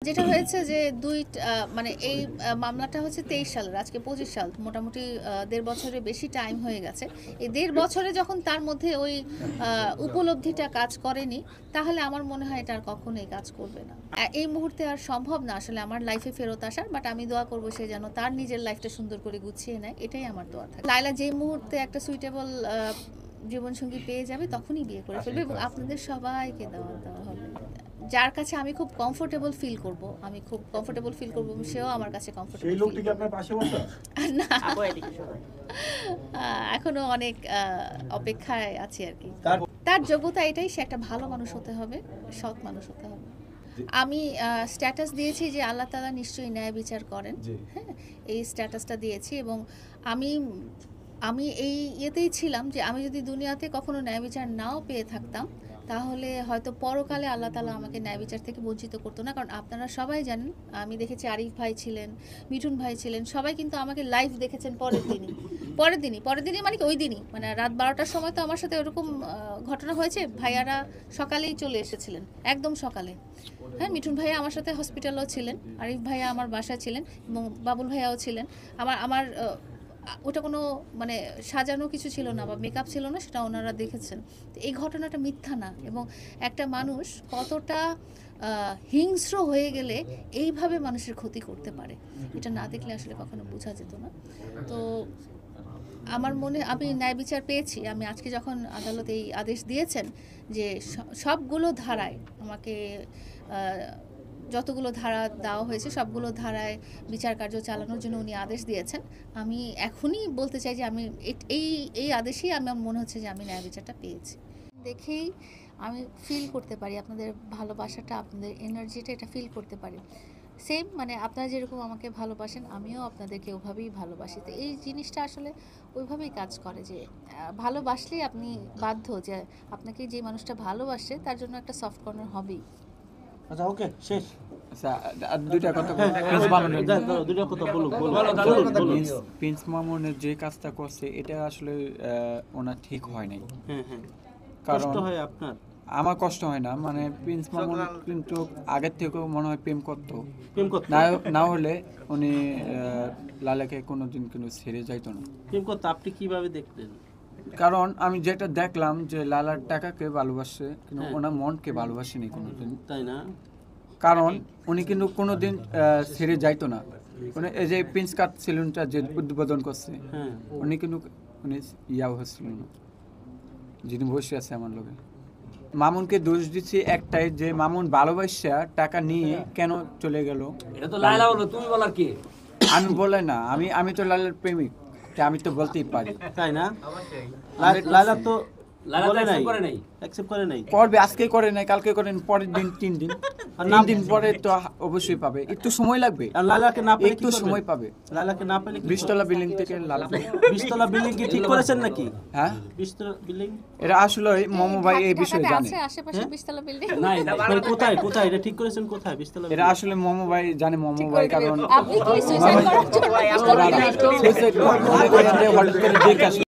যেটা হয়েছে যে মানে এই মামলাটা হচ্ছে 23 সালের, আজকে 25 সাল, মোটামুটি 1.5 বছরের বেশি টাইম হয়ে গেছে। এই 1.5 বছরে যখন তার মধ্যে ওই উপলব্ধিটা কাজ করেনি, তাহলে আমার মনে হয় এটা আর কখনোই কাজ করবে না। এই মুহূর্তে আর সম্ভব না আসলে আমার লাইফে ফেরত আসার, বাট আমি দোয়া করবো সে যেন তার নিজের লাইফটা সুন্দর করে গুছিয়ে নেয়, এটাই আমার দোয়া থাকে। লায়লা যেই মুহূর্তে একটা সুইটেবল জীবনসঙ্গী পেয়ে যাবে তখনই বিয়ে করে ফেলবে, এবং আপনাদের সবাইকে দাওয়াত দেওয়া হবে। যার কাছে আমি খুব কমফোর্টেবল ফিল করব, সেও আমার কাছে কমফোর্টেবল। সেই লোকটি কি আপনার পাশে বসা? না, এখনো অনেক অপেক্ষায় আছি আর কি। তার যোগ্যতা এটাই, সে একটা ভালো মানুষ হতে হবে, সৎ মানুষ হতে হবে। আমি স্ট্যাটাস দিয়েছি যে আল্লাহ তাআলা নিশ্চয়ই ন্যায় বিচার করেন, হ্যাঁ, এই স্ট্যাটাসটা দিয়েছি। এবং আমি এই ইয়েতেই ছিলাম যে আমি যদি দুনিয়াতে কখনো ন্যায় বিচার নাও পেয়ে থাকতাম, তাহলে হয়তো পরকালে আল্লাহ তাআলা আমাকে ন্যায় বিচার থেকে বঞ্চিত করতো না। কারণ আপনারা সবাই জানেন, আমি দেখেছি আরিফ ভাই ছিলেন, মিঠুন ভাই ছিলেন, সবাই কিন্তু আমাকে লাইভ দেখেছেন পরের দিনই মানে কি ওই দিনই, মানে রাত 12টার সময় তো আমার সাথে ওরকম ঘটনা হয়েছে। ভাইয়ারা সকালেই চলে এসেছিলেন, একদম সকালে। হ্যাঁ, মিঠুন ভাইয়া আমার সাথে হসপিটালেও ছিলেন, আরিফ ভাইয়া আমার বাসায় ছিলেন, এবং বাবুল ভাইয়াও ছিলেন। আমার ওটা কোনো মানে সাজানো কিছু ছিল না বা মেকআপ ছিল না, সেটা ওনারা দেখেছেন। তো এই ঘটনাটা মিথ্যা না, এবং একটা মানুষ কতটা হিংস্র হয়ে গেলে এইভাবে মানুষের ক্ষতি করতে পারে, এটা না দেখলে আসলে কখনো বোঝা যেত না। তো আমার আমি ন্যায় বিচার পেয়েছি। আমি আজকে যখন আদালত এই আদেশ দিয়েছেন যে সবগুলো ধারায় আমাকে যতগুলো ধারা দেওয়া হয়েছে সবগুলো ধারায় বিচার কার্য চালানোর জন্য উনি আদেশ দিয়েছেন, আমি এখনই বলতে চাই যে আমি এই আদেশেই আমার মনে হচ্ছে যে আমি ন্যায় বিচারটা পেয়েছি। দেখেই আমি ফিল করতে পারি আপনাদের ভালোবাসাটা, আপনাদের এনার্জিটা, এটা ফিল করতে পারি। সেম মানে আপনারা যেরকম আমাকে ভালোবাসেন, আমিও আপনাদেরকে ওভাবেই ভালোবাসি। তো এই জিনিসটা আসলে ওইভাবেই কাজ করে যে ভালোবাসলেই আপনি বাধ্য যে আপনাকে যে মানুষটা ভালোবাসে তার জন্য একটা সফট কর্নার হবেই। আচ্ছা, ওকে, শেষ। আচ্ছা, আর দুইটা কথা প্রিন্স মামুনের যে কাজটা করছে এটা আসলে ওনার ঠিক হয় নাই। কারণ আমার কষ্ট হয় না, মানে প্রিন্স মামুন কিন্তু আগের থেকেও মনে হয় প্রেম করতো, না হলে উনি লালাকে কোনোদিন কিন্তু ছেড়ে যাইতো না। প্রেম করতো, আপনি কিভাবে দেখলেন? কারণ আমি যেটা দেখলাম যে লালার টাকাকে ভালোবাসে, কিন্তু ওনার মনকে ভালোবাসেনি কোনোদিন, তাই না? কারণ উনি কিন্তু কোনোদিন ছেড়ে যাইতো না। মানে এই যে প্রিন্স কাট সেলুনটা যে উদ্বোধন করছে, উনি কিন্তু উনি ইয়াও হচ্ছিল না, যিনি বসে আছে আমার লোকে। মামুনকে দোষ দিচ্ছি একটাই, যে মামুন ভালোবাসা টাকা নিয়ে কেন চলে গেল। এটা তো লায়লা বলো, তুমি বলার কি? আমি বলে না, আমি তো লালার প্রেমিক, আমি তো বলতেই পারি, তাই না? লায়লা তো করবে, আজকে করে নাই, কালকে করেন, পরের দিন 3 দিন, 3 দিন পরে তো অবশ্যই পাবে, একটু সময় লাগবে। লালাকে না পেলে একটু সময় পাবে। লালাকে না পেলে 20 তলা বিল্ডিং থেকে লালা 20 তলা বিল্ডিং কি ঠিক করেছেন নাকি? হ্যাঁ, 20 তলা বিল্ডিং এটা আসলে মোমো ভাই এই বিষয়ে জানে। আশেপাশে 20 তলা বিল্ডিং কোথায় এটা ঠিক করেছেন? কোথায় 20 তলা? এটা আসলে মোমো ভাই জানে, মোমো ভাই, কারণ আপনি কি সুইসাইড করার জন্য